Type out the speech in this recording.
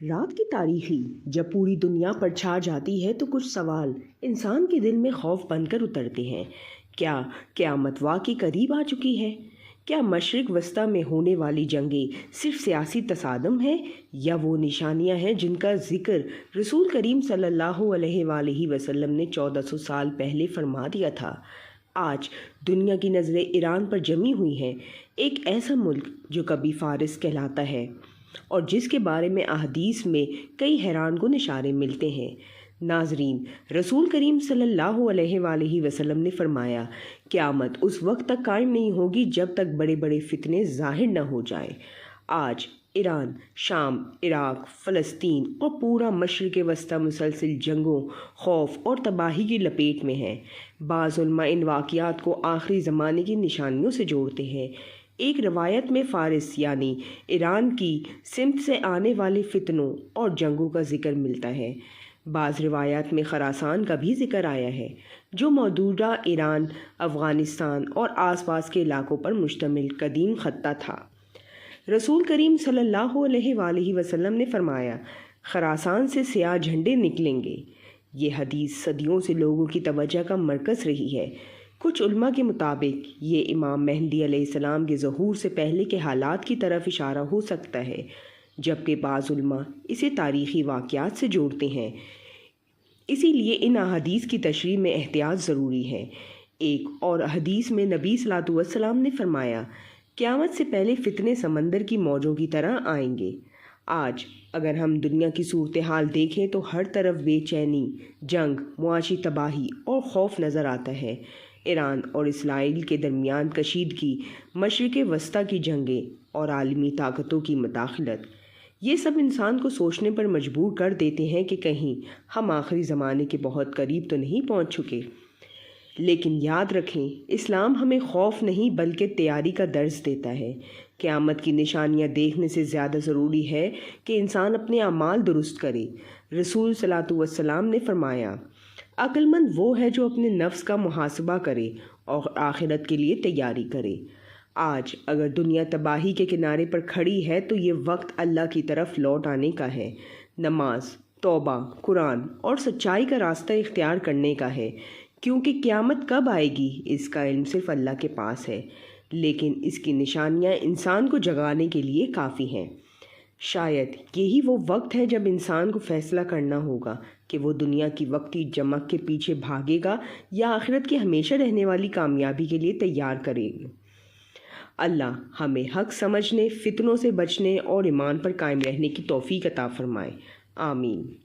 رات کی تاریخی جب پوری دنیا پر چھا جاتی ہے تو کچھ سوال انسان کے دل میں خوف بن کر اترتے ہیں۔ کیا قیامت واقعی قریب آ چکی ہے؟ کیا مشرق وسطی میں ہونے والی جنگیں صرف سیاسی تصادم ہے یا وہ نشانیاں ہیں جن کا ذکر رسول کریم صلی اللہ علیہ وآلہ وسلم نے 1400 سال پہلے فرما دیا تھا؟ آج دنیا کی نظریں ایران پر جمی ہوئی ہیں، ایک ایسا ملک جو کبھی فارس کہلاتا ہے اور جس کے بارے میں احادیث میں کئی حیران کن اشارے ملتے ہیں۔ ناظرین، رسول کریم صلی اللہ علیہ وآلہ وسلم نے فرمایا، قیامت اس وقت تک قائم نہیں ہوگی جب تک بڑے بڑے فتنے ظاہر نہ ہو جائیں۔ آج ایران، شام، عراق، فلسطین اور پورا مشرق وسطی مسلسل جنگوں، خوف اور تباہی کی لپیٹ میں ہے۔ بعض علماء ان واقعات کو آخری زمانے کی نشانیوں سے جوڑتے ہیں۔ ایک روایت میں فارس یعنی ایران کی سمت سے آنے والے فتنوں اور جنگوں کا ذکر ملتا ہے۔ بعض روایات میں خراسان کا بھی ذکر آیا ہے، جو موجودہ ایران، افغانستان اور آس پاس کے علاقوں پر مشتمل قدیم خطہ تھا۔ رسول کریم صلی اللہ علیہ وآلہ وسلم نے فرمایا، خراسان سے سیاہ جھنڈے نکلیں گے۔ یہ حدیث صدیوں سے لوگوں کی توجہ کا مرکز رہی ہے۔ کچھ علماء کے مطابق یہ امام مہدی علیہ السلام کے ظہور سے پہلے کے حالات کی طرف اشارہ ہو سکتا ہے، جبکہ بعض علماء اسے تاریخی واقعات سے جوڑتے ہیں۔ اسی لیے ان احادیث کی تشریح میں احتیاط ضروری ہے۔ ایک اور حدیث میں نبی صلی اللہ علیہ وسلم نے فرمایا، قیامت سے پہلے فتنے سمندر کی موجوں کی طرح آئیں گے۔ آج اگر ہم دنیا کی صورتحال دیکھیں تو ہر طرف بے چینی، جنگ، معاشی تباہی اور خوف نظر آتا ہے۔ ایران اور اسرائیل کے درمیان کشیدگی، مشرق وسطی کی جنگیں اور عالمی طاقتوں کی مداخلت، یہ سب انسان کو سوچنے پر مجبور کر دیتے ہیں کہ کہیں ہم آخری زمانے کے بہت قریب تو نہیں پہنچ چکے۔ لیکن یاد رکھیں، اسلام ہمیں خوف نہیں بلکہ تیاری کا درس دیتا ہے۔ قیامت کی نشانیاں دیکھنے سے زیادہ ضروری ہے کہ انسان اپنے اعمال درست کرے۔ رسول صلی اللہ علیہ وسلم نے فرمایا، عقل مند وہ ہے جو اپنے نفس کا محاسبہ کرے اور آخرت کے لیے تیاری کرے۔ آج اگر دنیا تباہی کے کنارے پر کھڑی ہے تو یہ وقت اللہ کی طرف لوٹ آنے کا ہے، نماز، توبہ، قرآن اور سچائی کا راستہ اختیار کرنے کا ہے، کیونکہ قیامت کب آئے گی اس کا علم صرف اللہ کے پاس ہے، لیکن اس کی نشانیاں انسان کو جگانے کے لیے کافی ہیں۔ شاید یہی وہ وقت ہے جب انسان کو فیصلہ کرنا ہوگا کہ وہ دنیا کی وقتی چمک کے پیچھے بھاگے گا یا آخرت کی ہمیشہ رہنے والی کامیابی کے لیے تیار کرے گا۔ اللہ ہمیں حق سمجھنے، فتنوں سے بچنے اور ایمان پر قائم رہنے کی توفیق عطا فرمائے۔ آمین۔